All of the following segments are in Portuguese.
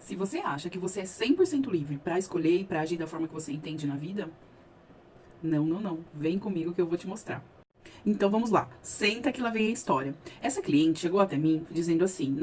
Se você acha que você é 100% livre para escolher e para agir da forma que você entende na vida, não, não, não. Vem comigo que eu vou te mostrar. Então vamos lá, senta que lá vem a história. Essa cliente chegou até mim dizendo assim: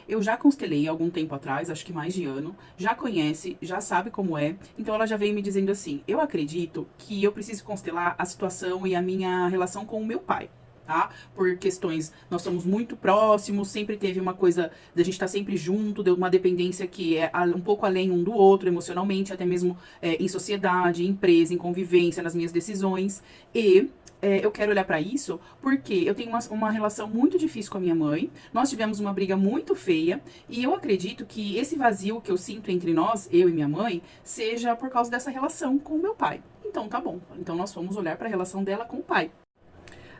eu já constelei há algum tempo atrás, acho que mais de ano, já conhece, já sabe como é, então ela já veio me dizendo assim: eu acredito que eu preciso constelar a situação e a minha relação com o meu pai. Tá? Por questões, nós somos muito próximos, sempre teve uma coisa da gente estar sempre junto, deu uma dependência que é um pouco além um do outro, emocionalmente, até mesmo em sociedade, em empresa, em convivência, nas minhas decisões. E eu quero olhar para isso porque eu tenho uma relação muito difícil com a minha mãe. Nós tivemos uma briga muito feia e eu acredito que esse vazio que eu sinto entre nós, eu e minha mãe, seja por causa dessa relação com o meu pai. Então tá bom. Então nós vamos olhar para a relação dela com o pai.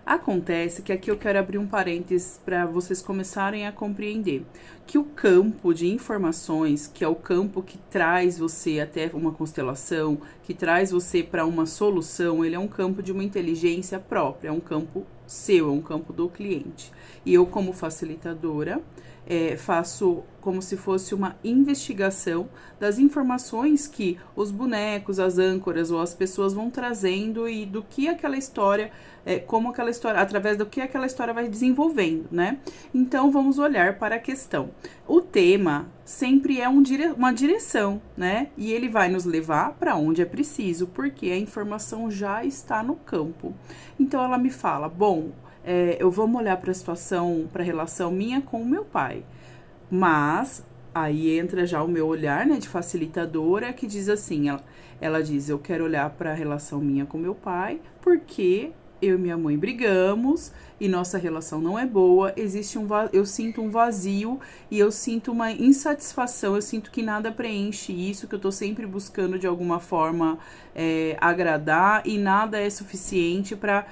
Acontece que aqui eu quero abrir um parênteses para vocês começarem a compreender que o campo de informações, que é o campo que traz você até uma constelação, que traz você para uma solução, ele é um campo de uma inteligência própria, é um campo seu, é um campo do cliente. E eu, como facilitadora, faço como se fosse uma investigação das informações que os bonecos, as âncoras ou as pessoas vão trazendo e do que aquela história, como aquela história, através do que aquela história vai desenvolvendo, né? Então vamos olhar para a questão. O tema sempre é uma direção, né? E ele vai nos levar para onde é preciso, porque a informação já está no campo. Então ela me fala, bom, eu vou olhar para a situação, para a relação minha com o meu pai. Mas aí entra já o meu olhar, né, de facilitadora, que diz assim, ela diz, eu quero olhar para a relação minha com meu pai, porque eu e minha mãe brigamos e nossa relação não é boa, eu sinto um vazio e eu sinto uma insatisfação, eu sinto que nada preenche isso, que eu tô sempre buscando de alguma forma agradar e nada é suficiente para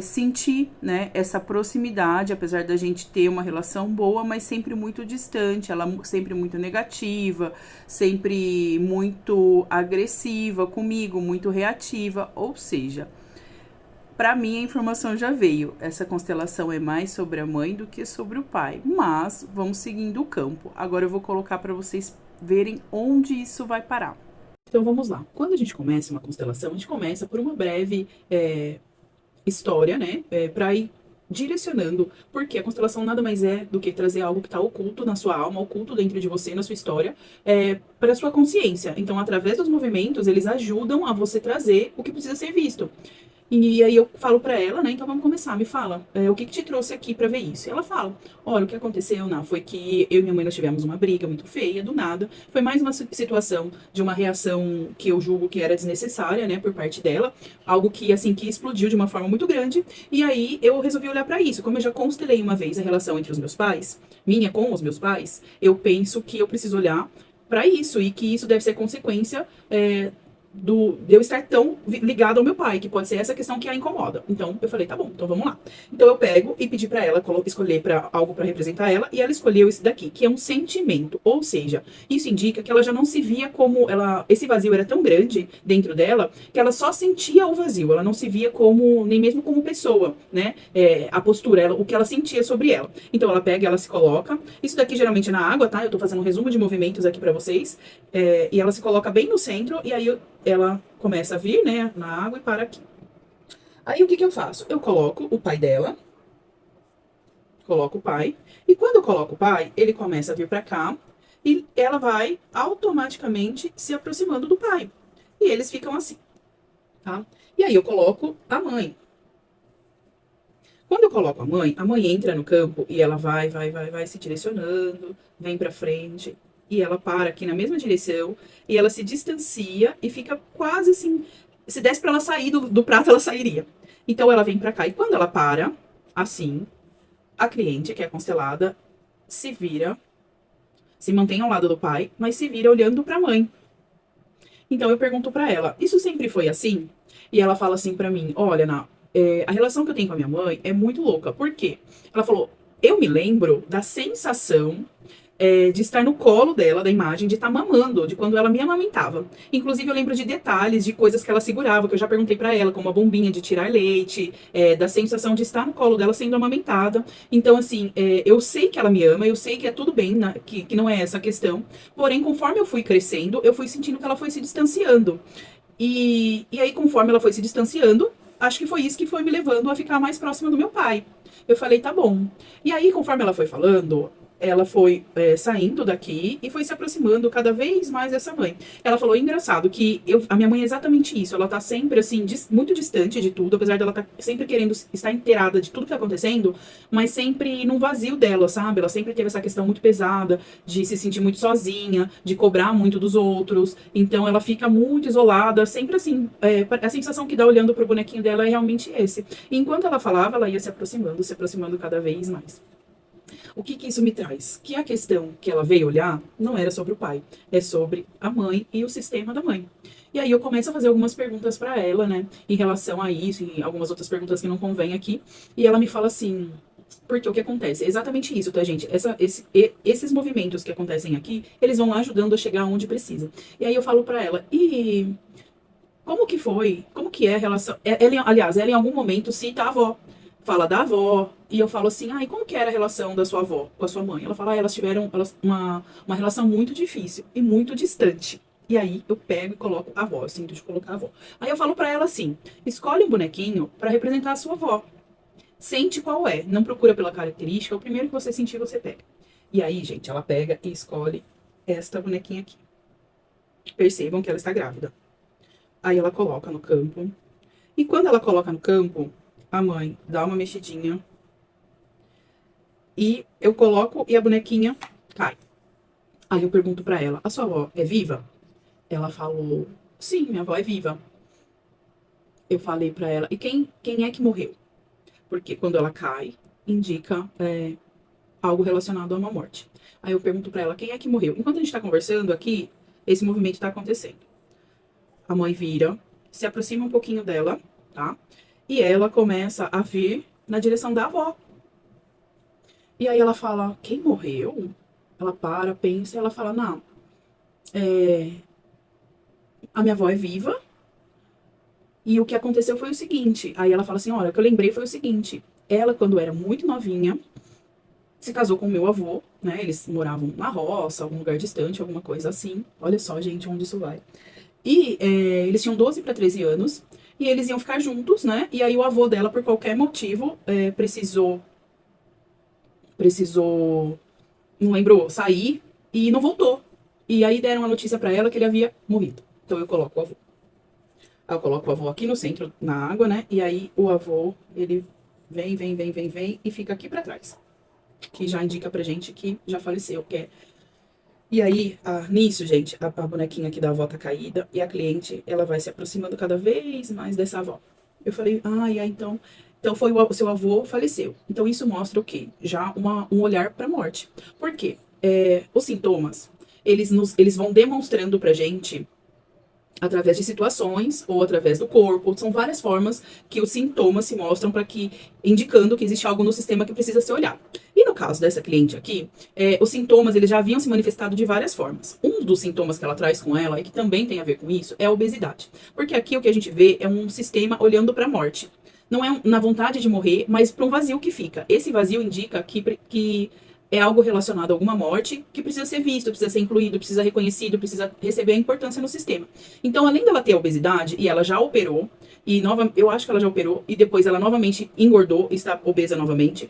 sentir, né, essa proximidade, apesar da gente ter uma relação boa, mas sempre muito distante, ela sempre muito negativa, sempre muito agressiva comigo, muito reativa, ou seja, para mim a informação já veio, essa constelação é mais sobre a mãe do que sobre o pai, mas vamos seguindo o campo. Agora eu vou colocar para vocês verem onde isso vai parar. Então vamos lá, quando a gente começa uma constelação, a gente começa por uma breve história, né, para ir direcionando, porque a constelação nada mais é do que trazer algo que está oculto na sua alma, oculto dentro de você, na sua história, para sua consciência. Então, através dos movimentos, eles ajudam a você trazer o que precisa ser visto. E aí eu falo pra ela, né, então vamos começar, me fala, o que te trouxe aqui pra ver isso? E ela fala, olha, o que aconteceu, foi que eu e minha mãe nós tivemos uma briga muito feia, do nada, foi mais uma situação de uma reação que eu julgo que era desnecessária, né, por parte dela, algo que, assim, que explodiu de uma forma muito grande, e aí eu resolvi olhar pra isso, como eu já constelei uma vez a relação entre os meus pais, minha com os meus pais, eu penso que eu preciso olhar pra isso, e que isso deve ser consequência, de eu estar tão ligado ao meu pai, que pode ser essa questão que a incomoda. Então, eu falei, tá bom, então vamos lá. Então, eu pego e pedi pra ela escolher para algo para representar ela, e ela escolheu esse daqui, que é um sentimento. Ou seja, isso indica que ela já não se via como esse vazio era tão grande dentro dela, que ela só sentia o vazio, ela não se via como, nem mesmo como pessoa, né? A postura, o que ela sentia sobre ela. Então, ela pega, ela se coloca. Isso daqui geralmente é na água, tá? Eu tô fazendo um resumo de movimentos aqui pra vocês. E ela se coloca bem no centro, e aí ela começa a vir, né, na água e para aqui. Aí o que eu faço? Eu coloco o pai dela, coloco o pai, e quando eu coloco o pai, ele começa a vir para cá e ela vai automaticamente se aproximando do pai. E eles ficam assim, tá? E aí eu coloco a mãe. Quando eu coloco a mãe entra no campo e ela vai se direcionando, vem para frente, e ela para aqui na mesma direção, e ela se distancia e fica quase assim, se desse para ela sair do prato, ela sairia. Então ela vem para cá, e quando ela para, assim, a cliente, que é constelada, se vira, se mantém ao lado do pai, mas se vira olhando para a mãe. Então eu pergunto para ela, isso sempre foi assim? E ela fala assim para mim, olha, a relação que eu tenho com a minha mãe é muito louca. Por quê? Ela falou, eu me lembro da sensação de estar no colo dela, da imagem, de estar mamando, de quando ela me amamentava. Inclusive, eu lembro de detalhes, de coisas que ela segurava, que eu já perguntei pra ela, como a bombinha de tirar leite, da sensação de estar no colo dela sendo amamentada. Então, assim, eu sei que ela me ama, eu sei que é tudo bem, que não é essa a questão. Porém, conforme eu fui crescendo, eu fui sentindo que ela foi se distanciando. E aí, conforme ela foi se distanciando, acho que foi isso que foi me levando a ficar mais próxima do meu pai. Eu falei, tá bom. E aí, conforme ela foi falando, ela foi saindo daqui e foi se aproximando cada vez mais dessa mãe. Ela falou, engraçado, que a minha mãe é exatamente isso. Ela tá sempre, assim, muito distante de tudo, apesar dela tá sempre querendo estar inteirada de tudo que tá acontecendo, mas sempre num vazio dela, sabe? Ela sempre teve essa questão muito pesada de se sentir muito sozinha, de cobrar muito dos outros. Então, ela fica muito isolada, sempre assim. A sensação que dá olhando pro bonequinho dela é realmente esse. E enquanto ela falava, ela ia se aproximando cada vez mais. O que que isso me traz? Que a questão que ela veio olhar não era sobre o pai, é sobre a mãe e o sistema da mãe. E aí eu começo a fazer algumas perguntas para ela, né, em relação a isso, e algumas outras perguntas que não convém aqui, e ela me fala assim, porque o que acontece? É exatamente isso, tá, gente? Esses movimentos que acontecem aqui, eles vão lá ajudando a chegar onde precisa. E aí eu falo para ela, e como que foi? Como que é a relação? Aliás, ela em algum momento cita a avó. Fala da avó. E eu falo assim, e como que era a relação da sua avó com a sua mãe? Ela fala, elas tiveram uma relação muito difícil e muito distante. E aí eu pego e coloco a avó, eu sinto de colocar a avó. Aí eu falo pra ela assim, escolhe um bonequinho pra representar a sua avó. Sente qual é, não procura pela característica, o primeiro que você sentir você pega. E aí, gente, ela pega e escolhe esta bonequinha aqui. Percebam que ela está grávida. Aí ela coloca no campo. E quando ela coloca no campo, a mãe dá uma mexidinha. E eu coloco e a bonequinha cai. Aí eu pergunto pra ela, a sua avó é viva? Ela falou, sim, minha avó é viva. Eu falei pra ela, e quem é que morreu? Porque quando ela cai, indica algo relacionado a uma morte. Aí eu pergunto pra ela, quem é que morreu? Enquanto a gente tá conversando aqui, esse movimento tá acontecendo. A mãe vira, se aproxima um pouquinho dela, tá? E ela começa a vir na direção da avó. E aí ela fala, quem morreu? Ela para, pensa, e ela fala, não, a minha avó é viva, e o que aconteceu foi o seguinte. Aí ela fala assim, olha, o que eu lembrei foi o seguinte. Ela, quando era muito novinha, se casou com o meu avô, né? Eles moravam na roça, algum lugar distante, alguma coisa assim. Olha só, gente, onde isso vai. E eles tinham 12 para 13 anos, e eles iam ficar juntos, né? E aí o avô dela, por qualquer motivo, precisou, não lembro, sair e não voltou. E aí deram a notícia pra ela que ele havia morrido. Então eu coloco o avô. Aí eu coloco o avô aqui no centro, na água, né? E aí o avô, ele vem e fica aqui pra trás. Que já indica pra gente que já faleceu, que é. E aí, nisso, gente, a bonequinha aqui da avó tá caída e a cliente, ela vai se aproximando cada vez mais dessa avó. Eu falei, então foi o seu avô faleceu. Então isso mostra o quê? Já um olhar pra morte. Por quê? Os sintomas, eles vão demonstrando pra gente através de situações ou através do corpo. São várias formas que os sintomas se mostram para que indicando que existe algo no sistema que precisa ser olhado. E no caso dessa cliente aqui, os sintomas eles já haviam se manifestado de várias formas. Um dos sintomas que ela traz com ela e que também tem a ver com isso é a obesidade, porque aqui o que a gente vê é um sistema olhando para a morte. Não é na vontade de morrer, mas para um vazio que fica. Esse vazio indica que é algo relacionado a alguma morte que precisa ser visto, precisa ser incluído, precisa ser reconhecido, precisa receber a importância no sistema. Então, além dela ter a obesidade, e ela já operou, eu acho que ela já operou, e depois ela novamente engordou, está obesa novamente,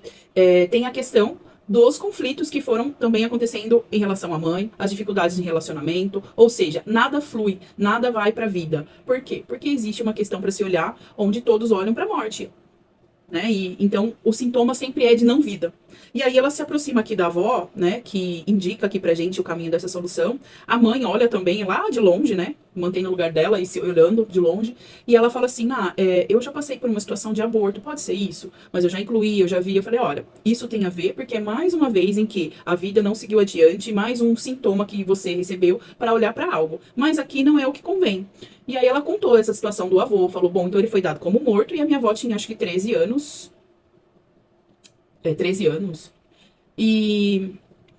tem a questão dos conflitos que foram também acontecendo em relação à mãe, as dificuldades de relacionamento, ou seja, nada flui, nada vai para a vida. Por quê? Porque existe uma questão para se olhar onde todos olham para a morte. Né? E então o sintoma sempre é de não vida. E aí ela se aproxima aqui da avó, né, que indica aqui pra gente o caminho dessa solução. A mãe olha também lá de longe, né, mantém no lugar dela e se olhando de longe, e ela fala assim, eu já passei por uma situação de aborto, pode ser isso? Mas eu já incluí, eu já vi, eu falei, olha, isso tem a ver porque é mais uma vez em que a vida não seguiu adiante, mais um sintoma que você recebeu para olhar para algo. Mas aqui não é o que convém. E aí ela contou essa situação do avô, falou, bom, então ele foi dado como morto e a minha avó tinha acho que 13 anos. 13 anos. E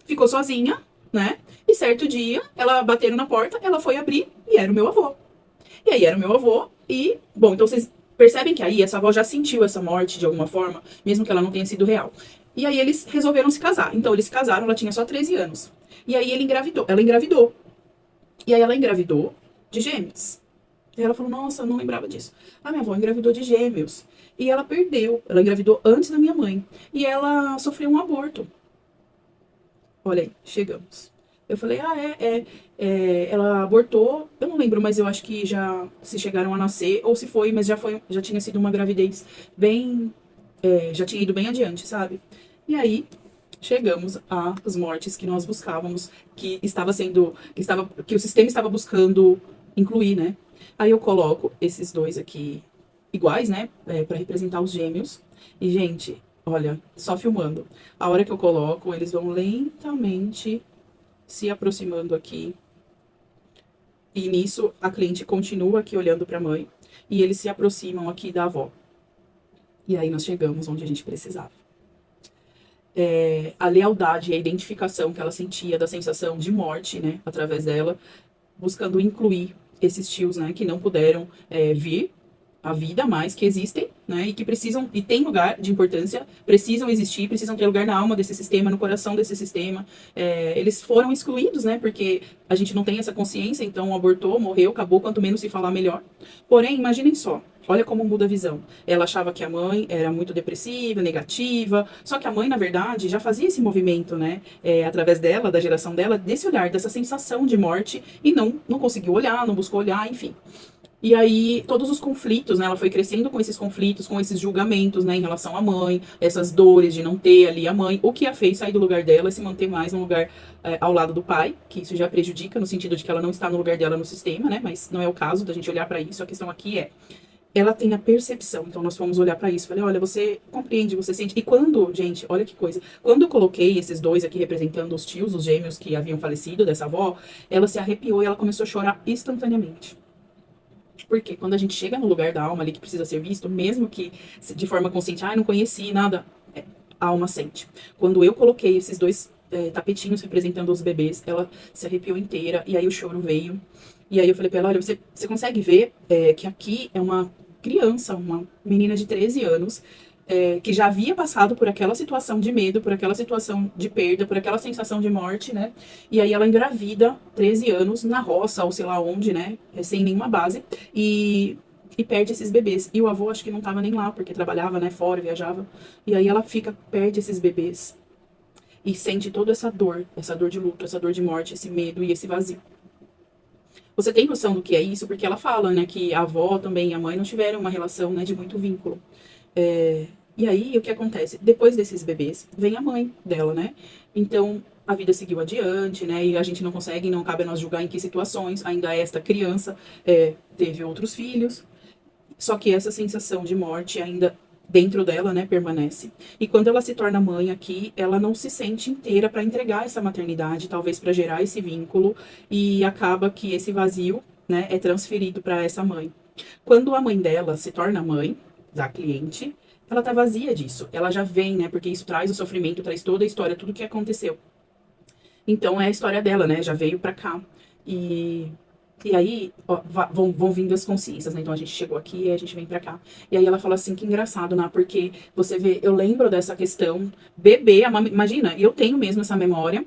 ficou sozinha, né? E certo dia, ela bateram na porta, ela foi abrir e era o meu avô. E aí era o meu avô e, bom, então vocês percebem que aí essa avó já sentiu essa morte de alguma forma, mesmo que ela não tenha sido real. E aí eles resolveram se casar. Então eles se casaram, ela tinha só 13 anos. E aí ela engravidou. E aí ela engravidou de gêmeos. E ela falou, nossa, eu não lembrava disso. A minha avó engravidou de gêmeos. E ela perdeu. Ela engravidou antes da minha mãe. E ela sofreu um aborto. Olha aí, chegamos. Eu falei, ela abortou, eu não lembro, mas eu acho que já se chegaram a nascer, ou se foi, mas já tinha sido uma gravidez bem, já tinha ido bem adiante, sabe? E aí, chegamos às mortes que nós buscávamos, que o sistema estava buscando incluir, né? Aí eu coloco esses dois aqui iguais, né, para representar os gêmeos. E, gente, olha, só filmando. A hora que eu coloco, eles vão lentamente se aproximando aqui. E nisso, a cliente continua aqui olhando para a mãe. E eles se aproximam aqui da avó. E aí nós chegamos onde a gente precisava. A lealdade e a identificação que ela sentia da sensação de morte, né, através dela, buscando incluir esses tios, né, que não puderam vir a vida, mas que existem, né, e que precisam, e tem lugar de importância, precisam existir, precisam ter lugar na alma desse sistema, no coração desse sistema. Eles foram excluídos, né, porque a gente não tem essa consciência, então abortou, morreu, acabou, quanto menos se falar, melhor. Porém, imaginem só, olha como muda a visão. Ela achava que a mãe era muito depressiva, negativa, só que a mãe, na verdade, já fazia esse movimento, né, através dela, da geração dela, desse olhar, dessa sensação de morte, e não conseguiu olhar, não buscou olhar, enfim. E aí, todos os conflitos, né? Ela foi crescendo com esses conflitos, com esses julgamentos, né? Em relação à mãe, essas dores de não ter ali a mãe, o que a fez sair do lugar dela e se manter mais no lugar ao lado do pai, que isso já prejudica, no sentido de que ela não está no lugar dela no sistema, né? Mas não é o caso da gente olhar para isso. A questão aqui ela tem a percepção. Então, nós fomos olhar para isso. Falei, olha, você compreende, você sente. E quando, gente, olha que coisa. Quando eu coloquei esses dois aqui representando os tios, os gêmeos que haviam falecido dessa avó, ela se arrepiou e ela começou a chorar instantaneamente. Porque quando a gente chega no lugar da alma ali que precisa ser visto, mesmo que de forma consciente, não conheci nada, a alma sente. Quando eu coloquei esses dois tapetinhos representando os bebês, ela se arrepiou inteira, e aí o choro veio. E aí eu falei pra ela, olha, você consegue ver que aqui é uma criança, uma menina de 13 anos, que já havia passado por aquela situação de medo, por aquela situação de perda, por aquela sensação de morte, né? E aí ela engravida, 13 anos, na roça, ou sei lá onde, né? Sem nenhuma base, e perde esses bebês. E o avô acho que não tava nem lá, porque trabalhava, né, fora, viajava. E aí ela perde esses bebês. E sente toda essa dor de luto, essa dor de morte, esse medo e esse vazio. Você tem noção do que é isso? Porque ela fala, né, que a avó também e a mãe não tiveram uma relação, né, de muito vínculo. E aí, o que acontece? Depois desses bebês, vem a mãe dela, né? Então, a vida seguiu adiante, né? E a gente não consegue, não cabe a nós julgar em que situações. Ainda esta criança teve outros filhos. Só que essa sensação de morte ainda dentro dela, né, permanece. E quando ela se torna mãe aqui, ela não se sente inteira para entregar essa maternidade, talvez para gerar esse vínculo, e acaba que esse vazio, né, é transferido para essa mãe. Quando a mãe dela se torna mãe da cliente, ela tá vazia disso. Ela já vem, né, porque isso traz o sofrimento, traz toda a história, tudo que aconteceu. Então é a história dela, né, já veio pra cá. E aí, ó, vão vindo as consciências, né? Então a gente chegou aqui e a gente vem pra cá. E aí ela fala assim, que engraçado, né? Porque você vê, eu lembro dessa questão, bebê, imagina, eu tenho mesmo essa memória.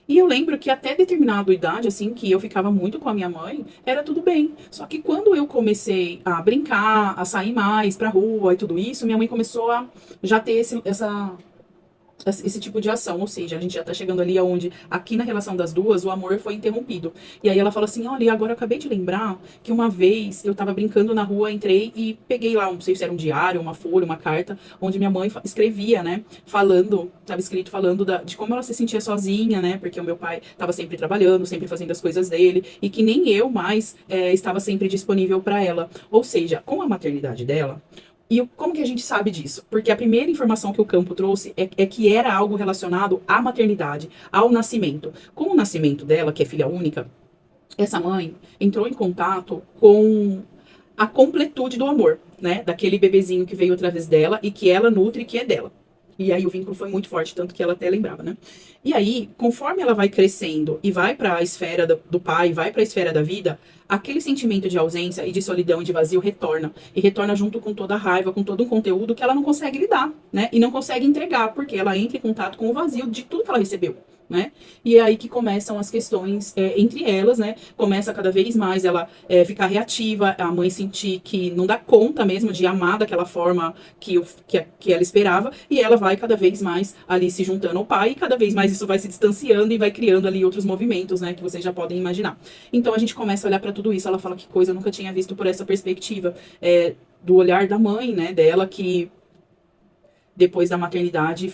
E eu lembro que até determinada idade, assim, que eu ficava muito com a minha mãe, era tudo bem. Só que quando eu comecei a brincar, a sair mais pra rua e tudo isso, minha mãe começou a já ter esse tipo de ação, ou seja, a gente já tá chegando ali aonde, aqui na relação das duas, o amor foi interrompido. E aí ela fala assim, olha, agora eu acabei de lembrar que uma vez eu tava brincando na rua, entrei e peguei lá, não sei se era um diário, uma folha, uma carta, onde minha mãe escrevia, né, falando, tava escrito falando de como ela se sentia sozinha, né, porque o meu pai tava sempre trabalhando, sempre fazendo as coisas dele, e que nem eu mais estava sempre disponível para ela. Ou seja, com a maternidade dela, e como que a gente sabe disso? Porque a primeira informação que o campo trouxe é que era algo relacionado à maternidade, ao nascimento. Com o nascimento dela, que é filha única, essa mãe entrou em contato com a completude do amor, né? Daquele bebezinho que veio através dela e que ela nutre, que é dela. E aí o vínculo foi muito forte, tanto que ela até lembrava, né? E aí, conforme ela vai crescendo e vai para a esfera do pai, vai para a esfera da vida, aquele sentimento de ausência e de solidão e de vazio retorna. E retorna junto com toda a raiva, com todo um conteúdo que ela não consegue lidar, né? E não consegue entregar, porque ela entra em contato com o vazio de tudo que ela recebeu. Né? E é aí que começam as questões entre elas, né? Começa cada vez mais ela ficar reativa, a mãe sentir que não dá conta mesmo de amar daquela forma que ela esperava, e ela vai cada vez mais ali se juntando ao pai, e cada vez mais isso vai se distanciando e vai criando ali outros movimentos, né? Que vocês já podem imaginar. Então a gente começa a olhar para tudo isso, ela fala que coisa, eu nunca tinha visto por essa perspectiva do olhar da mãe, né? Dela que depois da maternidade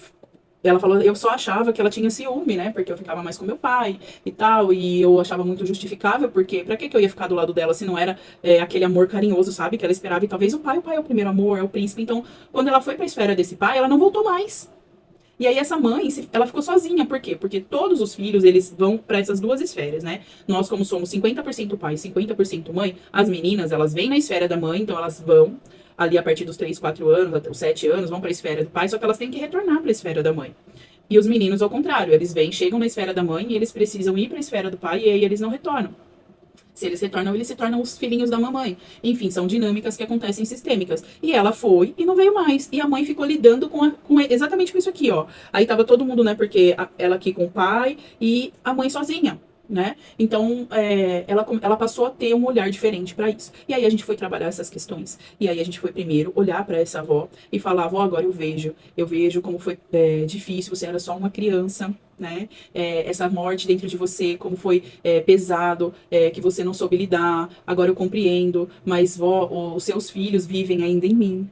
ela falou, eu só achava que ela tinha ciúme, né? Porque eu ficava mais com meu pai e tal. E eu achava muito justificável, porque pra que eu ia ficar do lado dela se não era aquele amor carinhoso, sabe? Que ela esperava. E talvez o pai é o primeiro amor, é o príncipe. Então, quando ela foi pra esfera desse pai, ela não voltou mais. E aí essa mãe, ela ficou sozinha. Por quê? Porque todos os filhos, eles vão para essas duas esferas, né? Nós, como somos 50% pai e 50% mãe, as meninas, elas vêm na esfera da mãe, então elas vão ali a partir dos 3, 4 anos, até os 7 anos, vão para a esfera do pai, só que elas têm que retornar para a esfera da mãe. E os meninos, ao contrário, eles vêm, chegam na esfera da mãe e eles precisam ir para a esfera do pai e aí eles não retornam. Se eles retornam, eles se tornam os filhinhos da mamãe. Enfim, são dinâmicas que acontecem sistêmicas. E ela foi e não veio mais. E a mãe ficou lidando exatamente com isso aqui, ó. Aí tava todo mundo, né? Porque ela aqui com o pai e a mãe sozinha. Né? Então, ela passou a ter um olhar diferente para isso. E aí a gente foi trabalhar essas questões. E aí a gente foi primeiro olhar para essa avó e falar, avó, agora eu vejo como foi difícil, você era só uma criança, né? Essa morte dentro de você, como foi pesado, que você não soube lidar, agora eu compreendo, mas vó, os seus filhos vivem ainda em mim.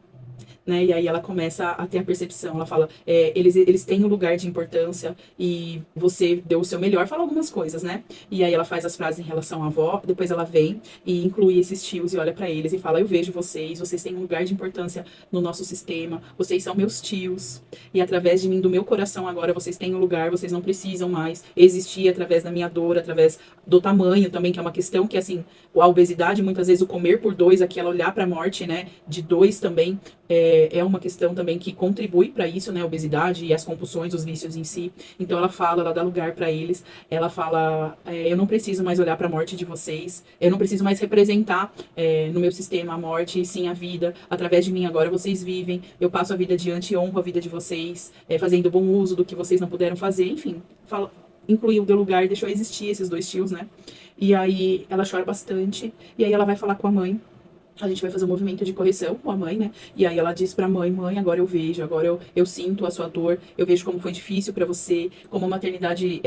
Né? E aí ela começa a ter a percepção, ela fala, eles têm um lugar de importância e você deu o seu melhor, fala algumas coisas, né? E aí ela faz as frases em relação à avó, depois ela vem e inclui esses tios e olha para eles e fala, eu vejo vocês têm um lugar de importância no nosso sistema, vocês são meus tios e através de mim, do meu coração agora, vocês têm um lugar, vocês não precisam mais existir através da minha dor, através do tamanho também, que é uma questão que, assim, a obesidade, muitas vezes o comer por dois, aqui ela olhar para a morte, né, de dois também, é uma questão também que contribui para isso, né, a obesidade e as compulsões, os vícios em si. Então ela fala, ela dá lugar para eles, ela fala, eu não preciso mais olhar para a morte de vocês, eu não preciso mais representar no meu sistema a morte, e sim a vida, através de mim agora vocês vivem, eu passo a vida adiante e honro a vida de vocês, fazendo bom uso do que vocês não puderam fazer, enfim, fala, incluiu, deu lugar, deixou existir esses dois tios, né? E aí ela chora bastante, e aí ela vai falar com a mãe, a gente vai fazer um movimento de correção com a mãe, né? E aí ela diz pra mãe, agora eu vejo, agora eu sinto a sua dor, eu vejo como foi difícil pra você, como a maternidade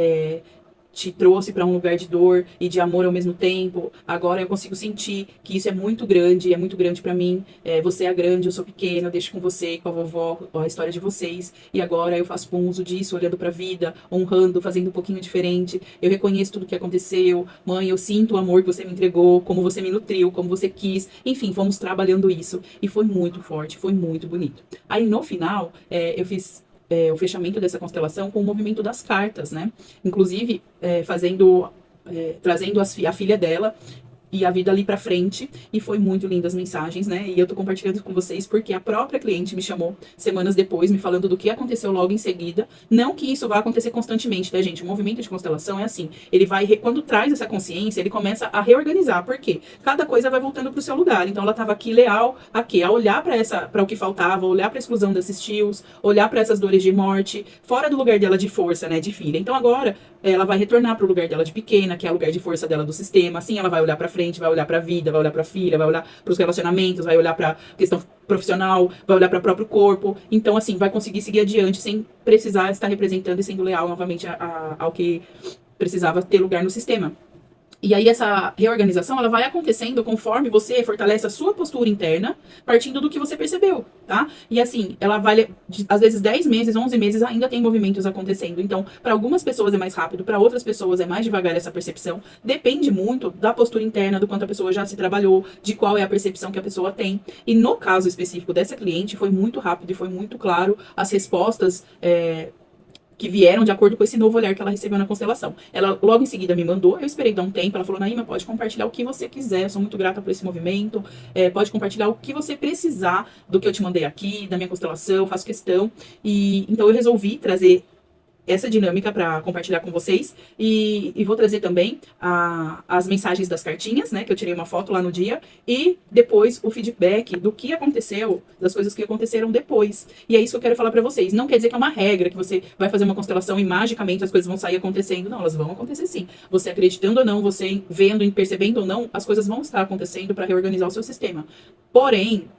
te trouxe para um lugar de dor e de amor ao mesmo tempo. Agora eu consigo sentir que isso é muito grande para mim. Você é grande, eu sou pequena, eu deixo com você, com a vovó, a história de vocês. E agora eu faço bom uso disso, olhando para a vida, honrando, fazendo um pouquinho diferente. Eu reconheço tudo que aconteceu. Mãe, eu sinto o amor que você me entregou, como você me nutriu, como você quis. Enfim, fomos trabalhando isso. E foi muito forte, foi muito bonito. Aí no final, eu fiz o fechamento dessa constelação com o movimento das cartas, né? Inclusive, trazendo a filha dela e a vida ali pra frente, e foi muito linda as mensagens, né, e eu tô compartilhando com vocês porque a própria cliente me chamou semanas depois, me falando do que aconteceu logo em seguida, não que isso vá acontecer constantemente, tá, gente, o movimento de constelação é assim, ele vai, quando traz essa consciência, ele começa a reorganizar, por quê? Cada coisa vai voltando pro seu lugar, então ela tava aqui leal, a olhar pra o que faltava, olhar pra exclusão desses tios, olhar pra essas dores de morte, fora do lugar dela de força, né, de filha, então agora, ela vai retornar pro lugar dela de pequena, que é o lugar de força dela do sistema, assim ela vai olhar pra frente, vai olhar para a vida, vai olhar para a filha, vai olhar para os relacionamentos, vai olhar para a questão profissional, vai olhar para o próprio corpo. Então, assim, vai conseguir seguir adiante sem precisar estar representando e sendo leal novamente ao que precisava ter lugar no sistema. E aí essa reorganização, ela vai acontecendo conforme você fortalece a sua postura interna, partindo do que você percebeu, tá? E assim, ela vai, às vezes 10 meses, 11 meses, ainda tem movimentos acontecendo. Então, para algumas pessoas é mais rápido, para outras pessoas é mais devagar essa percepção. Depende muito da postura interna, do quanto a pessoa já se trabalhou, de qual é a percepção que a pessoa tem. E no caso específico dessa cliente, foi muito rápido e foi muito claro as respostas, que vieram de acordo com esse novo olhar que ela recebeu na constelação. Ela logo em seguida me mandou, eu esperei dar um tempo, ela falou, Naíma, pode compartilhar o que você quiser, eu sou muito grata por esse movimento, pode compartilhar o que você precisar do que eu te mandei aqui, da minha constelação, faço questão. E então eu resolvi trazer essa dinâmica para compartilhar com vocês e vou trazer também as mensagens das cartinhas, né, que eu tirei uma foto lá no dia, e depois o feedback do que aconteceu, das coisas que aconteceram depois. E é isso que eu quero falar para vocês. Não quer dizer que é uma regra, que você vai fazer uma constelação e magicamente as coisas vão sair acontecendo. Não, elas vão acontecer sim. Você acreditando ou não, você vendo e percebendo ou não, as coisas vão estar acontecendo para reorganizar o seu sistema. Porém,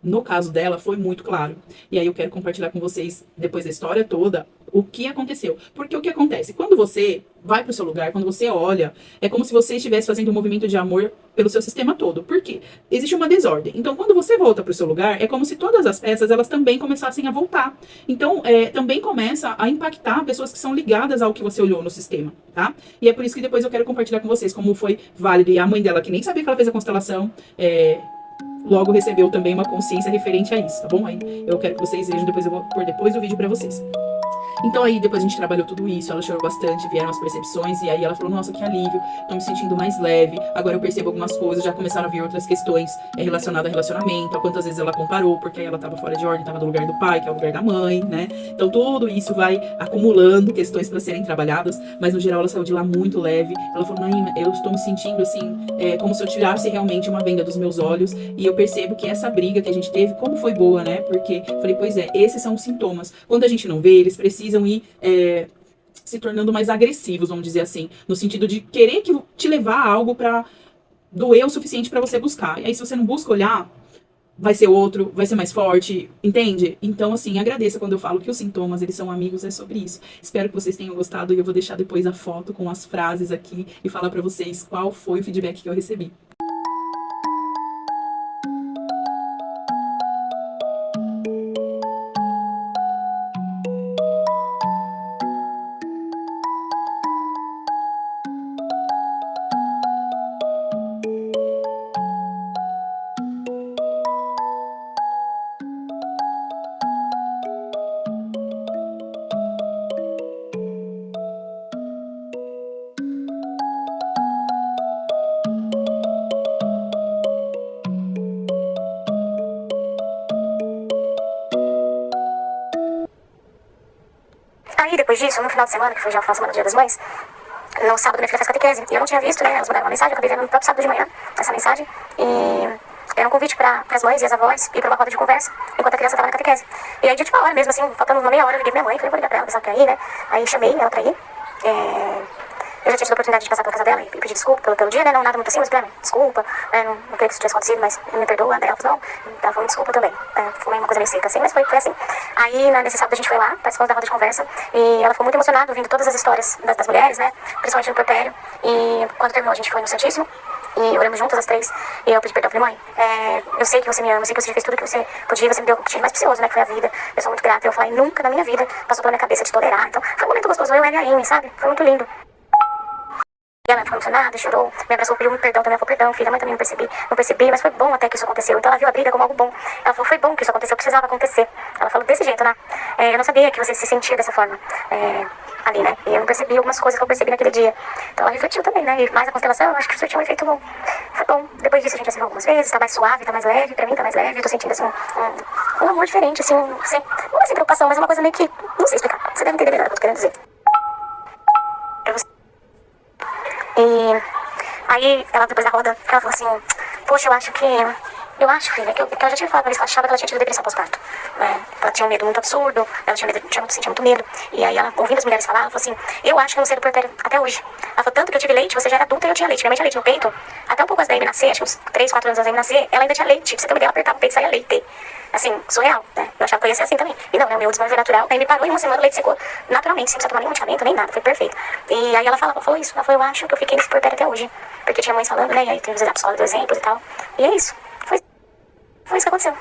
no caso dela, foi muito claro. E aí eu quero compartilhar com vocês, depois da história toda, o que aconteceu. Porque o que acontece? Quando você vai para o seu lugar, quando você olha, é como se você estivesse fazendo um movimento de amor pelo seu sistema todo. Por quê? Existe uma desordem. Então, quando você volta para o seu lugar, é como se todas as peças, elas também começassem a voltar. Então, também começa a impactar pessoas que são ligadas ao que você olhou no sistema, tá? E é por isso que depois eu quero compartilhar com vocês como foi válido. E a mãe dela, que nem sabia que ela fez a constelação, logo recebeu também uma consciência referente a isso, tá bom? Aí eu quero que vocês vejam, depois eu vou pôr depois o vídeo pra vocês. Então aí depois a gente trabalhou tudo isso, ela chorou bastante, vieram as percepções, e aí ela falou, nossa, que alívio, tô me sentindo mais leve, agora eu percebo algumas coisas, já começaram a vir outras questões relacionadas a relacionamento, a quantas vezes ela comparou, porque aí ela tava fora de ordem, tava no lugar do pai, que é o lugar da mãe, né? Então tudo isso vai acumulando questões pra serem trabalhadas, mas no geral ela saiu de lá muito leve. Ela falou, Naíma, eu estou me sentindo assim, como se eu tirasse realmente uma venda dos meus olhos, e eu percebo que essa briga que a gente teve, como foi boa, né? Porque, falei, pois é, esses são os sintomas. Quando a gente não vê, eles precisam ir se tornando mais agressivos, vamos dizer assim, no sentido de querer te levar a algo pra doer o suficiente pra você buscar. E aí se você não busca olhar, vai ser outro, vai ser mais forte, entende? Então, assim, agradeça quando eu falo que os sintomas, eles são amigos, é sobre isso. Espero que vocês tenham gostado e eu vou deixar depois a foto com as frases aqui e falar pra vocês qual foi o feedback que eu recebi. Aí, depois disso, no final de semana, que foi já o final de semana do Dia das Mães, no sábado minha filha fez catequese. E eu não tinha visto, né? Elas mandaram uma mensagem, eu acabei vendo no próprio sábado de manhã essa mensagem. E era um convite para as mães e as avós ir para uma roda de conversa, enquanto a criança estava na catequese. E aí, de última hora mesmo, assim, faltando uma meia hora, eu liguei pra minha mãe, falei, vou ligar pra ela, pensar que ia ir, né? Aí chamei ela pra ir. Eu já tinha tido a oportunidade de passar pela casa dela e pedir desculpa pelo dia, né? Não nada muito assim, mas pra mim, desculpa, não queria que isso tivesse acontecido, mas me perdoa. Daí ela falou, não, tava falando desculpa também. Foi uma coisa meio seca assim, mas foi assim. Aí, nesse sábado, a gente foi lá, participamos da roda de conversa, e ela ficou muito emocionada ouvindo todas as histórias das mulheres, né? Principalmente no porpério. E quando terminou, a gente foi no Santíssimo, e oramos juntas as três, e eu pedi perdão, falei, mãe, eu sei que você me ama, eu sei que você já fez tudo que você podia, você me deu o que tinha mais precioso, né, que foi a vida, eu sou muito grata. Eu falei, nunca na minha vida passou pela minha cabeça de tolerar. Então, foi um momento gostoso, eu e a Amy, sabe? Foi muito lindo. Ela ficou emocionada, chorou, me abraçou, pediu muito perdão também. Ela falou, perdão, filha, a mãe também não percebi, mas foi bom até que isso aconteceu. Então ela viu a briga como algo bom. Ela falou, foi bom que isso aconteceu, precisava acontecer. Ela falou desse jeito, né? Eu não sabia que você se sentia dessa forma ali, né? E eu não percebi algumas coisas que eu percebi naquele dia. Então ela refletiu também, né? E mais a constelação, eu acho que isso tinha um efeito bom. Foi bom. Depois disso a gente já se viu algumas vezes, tá mais suave, tá mais leve, pra mim tá mais leve. Eu tô sentindo assim um amor diferente, assim, não é sem preocupação, mas é uma coisa meio que, não sei explicar. Você deve entender melhor o que eu tô querendo dizer. E aí, ela depois da roda, ela falou assim, poxa, eu acho, filha, que eu já tinha falado pra eles que ela achava que ela tinha tido depressão pós-parto. Ela tinha um medo muito absurdo, ela sentia muito medo. E aí ela, ouvindo as mulheres falar, ela falou assim, eu acho que eu não sei do puerpério até hoje. Ela falou, tanto que eu tive leite, você já era adulta e eu tinha leite. Minha mãe tinha leite no peito, até um pouco antes da Amy nascer, acho que uns 3, 4 anos antes da Amy nascer, ela ainda tinha leite. Pra você ter uma ideia, ela apertava o peito e saía leite. Assim, surreal, né? Eu achava que eu ia ser assim também. E não, né? O meu desenvolvimento natural. Aí me parou em uma semana, o leite secou naturalmente, sem precisar tomar nenhum medicamento, nem nada, foi perfeito. E aí ela falou isso, ela falou, eu acho que eu fiquei nesse puerpério até hoje. Porque tinha mães falando, né? E aí tem os exatos sólidos, exemplos e tal. E é isso. Foi isso que aconteceu.